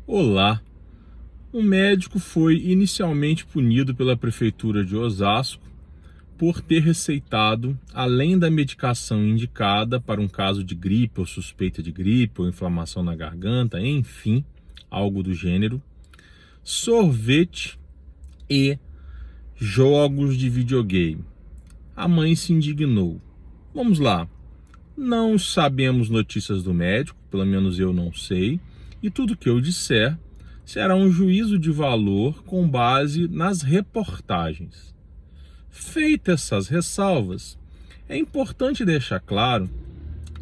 Olá! Um médico foi inicialmente punido pela prefeitura de Osasco por ter receitado, além da medicação indicada para um caso de gripe ou suspeita de gripe ou inflamação na garganta, enfim, algo do gênero, sorvete e jogos de videogame. A mãe se indignou. Vamos lá, não sabemos notícias do médico, pelo menos eu não sei, e tudo que eu disser será um juízo de valor com base nas reportagens. Feitas essas ressalvas, é importante deixar claro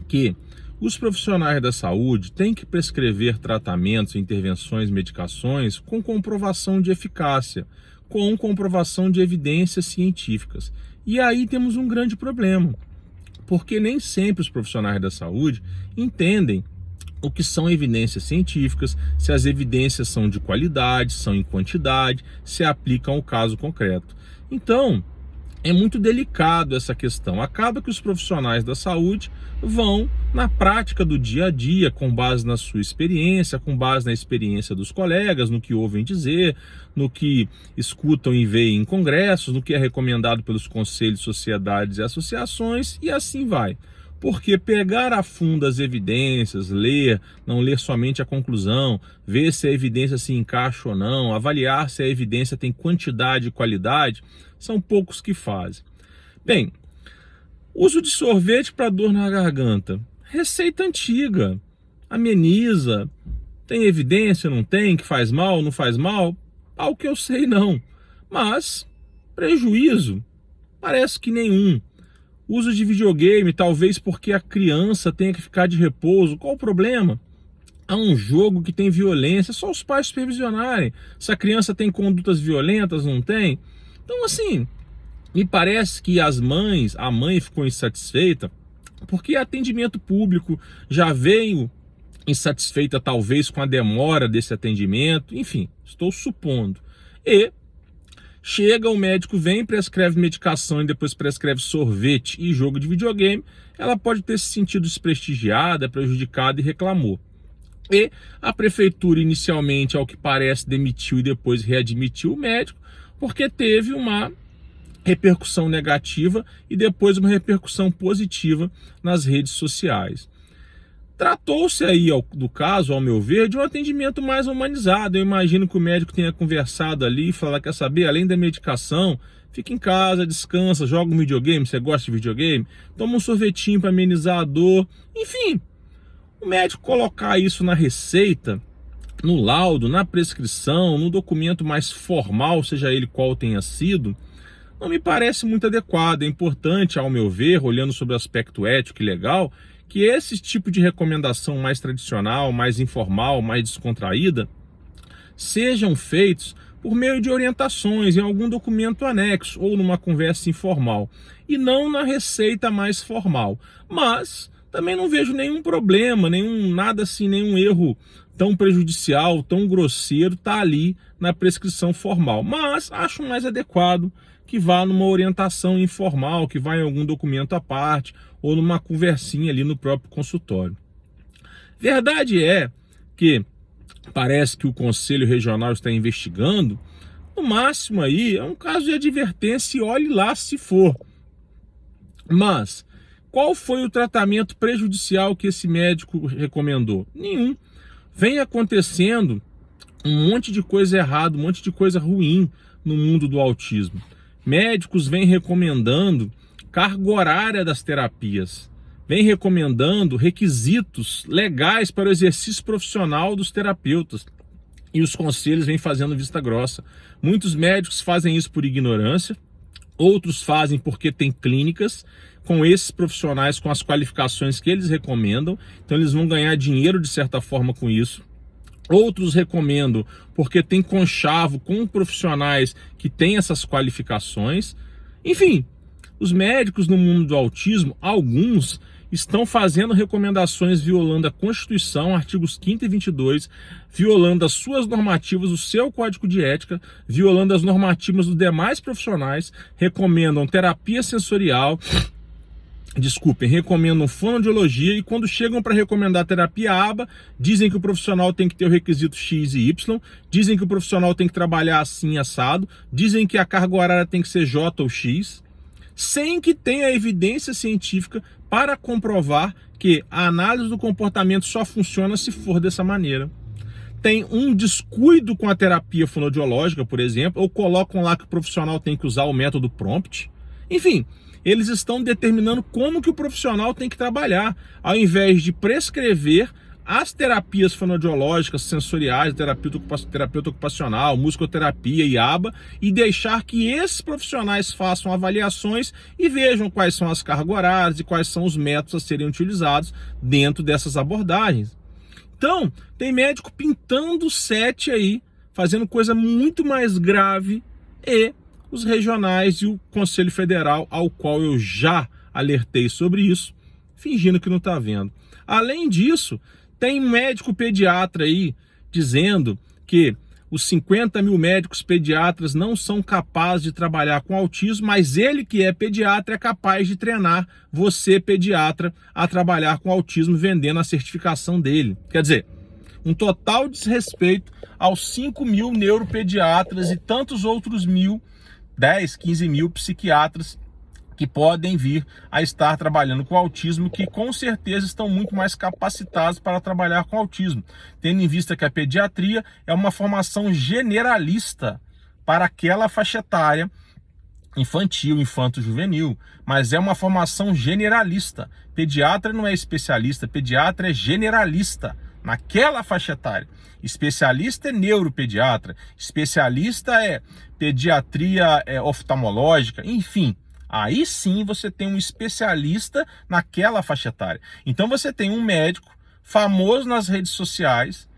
que os profissionais da saúde têm que prescrever tratamentos, intervenções, medicações com comprovação de eficácia, com comprovação de evidências científicas. E aí temos um grande problema, porque nem sempre os profissionais da saúde entendem o que são evidências científicas, se as evidências são de qualidade, são em quantidade, se aplicam ao caso concreto. Então, é muito delicado essa questão. Acaba que os profissionais da saúde vão na prática do dia a dia, com base na sua experiência, com base na experiência dos colegas, no que ouvem dizer, no que escutam e veem em congressos, no que é recomendado pelos conselhos, sociedades e associações, e assim vai. Porque pegar a fundo as evidências, ler, não ler somente a conclusão, ver se a evidência se encaixa ou não, avaliar se a evidência tem quantidade e qualidade, são poucos que fazem. Bem, uso de sorvete para dor na garganta. Receita antiga, ameniza, tem evidência, não tem, que faz mal, não faz mal? Ao que eu sei, não. Mas, prejuízo, parece que nenhum. Uso de videogame, talvez porque a criança tenha que ficar de repouso. Qual o problema? Há um jogo que tem violência, é só os pais supervisionarem. Se a criança tem condutas violentas, não tem. Então, assim, me parece que a mãe ficou insatisfeita porque atendimento público já veio insatisfeita, talvez, com a demora desse atendimento. Enfim, estou supondo. E chega, o médico vem, prescreve medicação e depois prescreve sorvete e jogo de videogame. Ela pode ter se sentido desprestigiada, prejudicada e reclamou. E a prefeitura inicialmente, ao que parece, demitiu e depois readmitiu o médico, porque teve uma repercussão negativa e depois uma repercussão positiva nas redes sociais. Tratou-se aí do caso, ao meu ver, de um atendimento mais humanizado. Eu imagino que o médico tenha conversado ali e falado, quer saber, além da medicação, fica em casa, descansa, joga um videogame, você gosta de videogame, toma um sorvetinho para amenizar a dor. Enfim, o médico colocar isso na receita, no laudo, na prescrição, no documento mais formal, seja ele qual tenha sido, não me parece muito adequado. É importante, ao meu ver, olhando sobre o aspecto ético e legal, que esse tipo de recomendação mais tradicional, mais informal, mais descontraída, sejam feitos por meio de orientações em algum documento anexo ou numa conversa informal, e não na receita mais formal. Mas também não vejo nenhum problema, nada assim, nenhum erro tão prejudicial, tão grosseiro tá ali na prescrição formal. Mas acho mais adequado que vá numa orientação informal, que vá em algum documento à parte ou numa conversinha ali no próprio consultório. Verdade é que parece que o Conselho Regional está investigando, no máximo aí é um caso de advertência e olhe lá se for. Mas qual foi o tratamento prejudicial que esse médico recomendou? Nenhum. Vem acontecendo um monte de coisa errada, um monte de coisa ruim no mundo do autismo. Médicos vêm recomendando carga horária das terapias, vêm recomendando requisitos legais para o exercício profissional dos terapeutas. E os conselhos vêm fazendo vista grossa. Muitos médicos fazem isso por ignorância, outros fazem porque tem clínicas com esses profissionais, com as qualificações que eles recomendam, então eles vão ganhar dinheiro de certa forma com isso. Outros recomendam porque tem conchavo com profissionais que têm essas qualificações. Enfim, os médicos no mundo do autismo, alguns estão fazendo recomendações violando a Constituição, artigos 5º e 22, violando as suas normativas, o seu código de ética, violando as normativas dos demais profissionais, recomendam terapia sensorial, recomendam fonoaudiologia, e quando chegam para recomendar terapia ABA, dizem que o profissional tem que ter o requisito X e Y, dizem que o profissional tem que trabalhar assim assado, dizem que a carga horária tem que ser J ou X, sem que tenha evidência científica para comprovar que a análise do comportamento só funciona se for dessa maneira. Tem um descuido com a terapia fonoaudiológica, por exemplo, ou colocam lá que o profissional tem que usar o método PROMPT. Enfim, eles estão determinando como que o profissional tem que trabalhar, ao invés de prescrever as terapias fonoaudiológicas, sensoriais, terapeuta ocupacional, musicoterapia e ABA, e deixar que esses profissionais façam avaliações e vejam quais são as cargas horárias e quais são os métodos a serem utilizados dentro dessas abordagens. Então, tem médico pintando o set aí, fazendo coisa muito mais grave, e os regionais e o Conselho Federal, ao qual eu já alertei sobre isso, fingindo que não está vendo. Além disso, tem médico pediatra aí dizendo que os 50 mil médicos pediatras não são capazes de trabalhar com autismo, mas ele que é pediatra é capaz de treinar você, pediatra, a trabalhar com autismo, vendendo a certificação dele. Quer dizer, um total desrespeito aos 5 mil neuropediatras e tantos outros 10, 15 mil psiquiatras que podem vir a estar trabalhando com autismo, que com certeza estão muito mais capacitados para trabalhar com autismo, tendo em vista que a pediatria é uma formação generalista para aquela faixa etária infantil, infanto-juvenil, mas é uma formação generalista. Pediatra não é especialista, pediatra é generalista naquela faixa etária. Especialista é neuropediatra, especialista é pediatria oftalmológica, enfim. Aí sim você tem um especialista naquela faixa etária. Então você tem um médico famoso nas redes sociais,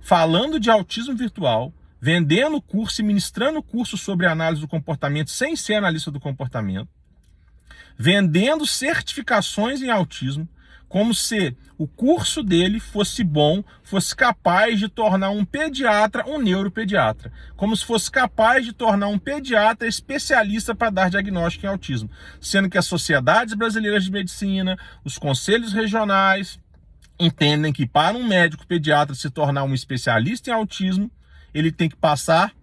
falando de autismo virtual, vendendo curso e ministrando curso sobre análise do comportamento sem ser analista do comportamento, vendendo certificações em autismo, como se o curso dele fosse bom, fosse capaz de tornar um pediatra um neuropediatra, como se fosse capaz de tornar um pediatra especialista para dar diagnóstico em autismo, sendo que as sociedades brasileiras de medicina, os conselhos regionais, entendem que para um médico pediatra se tornar um especialista em autismo, ele tem que passar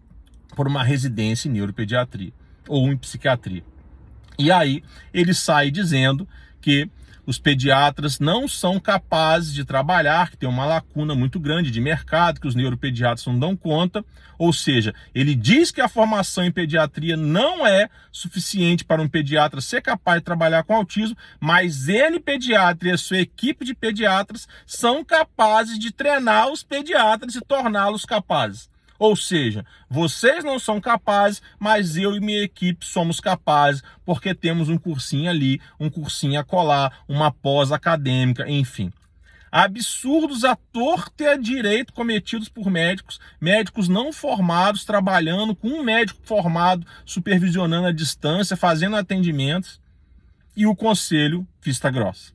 por uma residência em neuropediatria ou em psiquiatria. E aí ele sai dizendo que os pediatras não são capazes de trabalhar, que tem uma lacuna muito grande de mercado, que os neuropediatras não dão conta. Ou seja, ele diz que a formação em pediatria não é suficiente para um pediatra ser capaz de trabalhar com autismo, mas ele, pediatra, e a sua equipe de pediatras são capazes de treinar os pediatras e torná-los capazes. Ou seja, vocês não são capazes, mas eu e minha equipe somos capazes, porque temos um cursinho ali, um cursinho a colar, uma pós-acadêmica, enfim. Absurdos à torta e à direito cometidos por médicos não formados, trabalhando com um médico formado, supervisionando à distância, fazendo atendimentos, e o conselho vista grossa.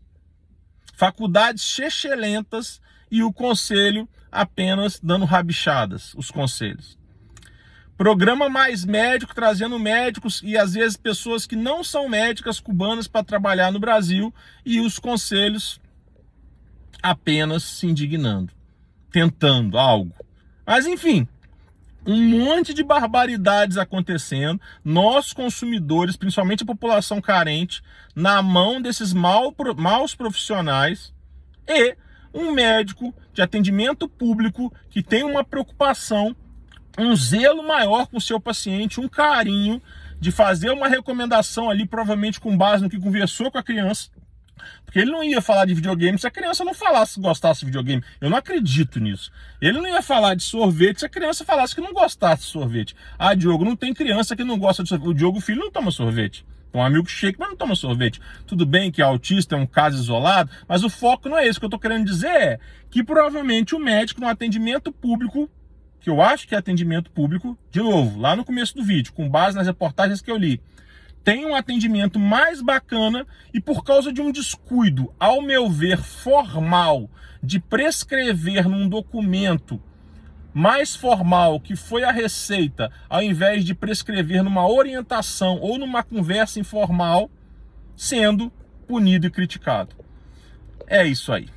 Faculdades chechelentas e o conselho apenas dando rabichadas, os conselhos. Programa Mais Médico, trazendo médicos e às vezes pessoas que não são médicas cubanas para trabalhar no Brasil, e os conselhos apenas se indignando, tentando algo. Mas enfim, um monte de barbaridades acontecendo, nós consumidores, principalmente a população carente, na mão desses maus profissionais, e um médico de atendimento público que tem uma preocupação, um zelo maior com o seu paciente, um carinho de fazer uma recomendação ali, provavelmente com base no que conversou com a criança, porque ele não ia falar de videogame se a criança não falasse que gostasse de videogame. Eu não acredito nisso. Ele não ia falar de sorvete se a criança falasse que não gostasse de sorvete. Ah, Diogo, não tem criança que não gosta de sorvete. O Diogo filho não toma sorvete. Toma milkshake, mas não toma sorvete. Tudo bem que autista é um caso isolado, mas o foco não é esse. O que eu estou querendo dizer é que provavelmente o médico no atendimento público, que eu acho que é atendimento público, de novo, lá no começo do vídeo, com base nas reportagens que eu li, tem um atendimento mais bacana, e por causa de um descuido, ao meu ver, formal, de prescrever num documento mais formal, que foi a receita, ao invés de prescrever numa orientação ou numa conversa informal, sendo punido e criticado. É isso aí.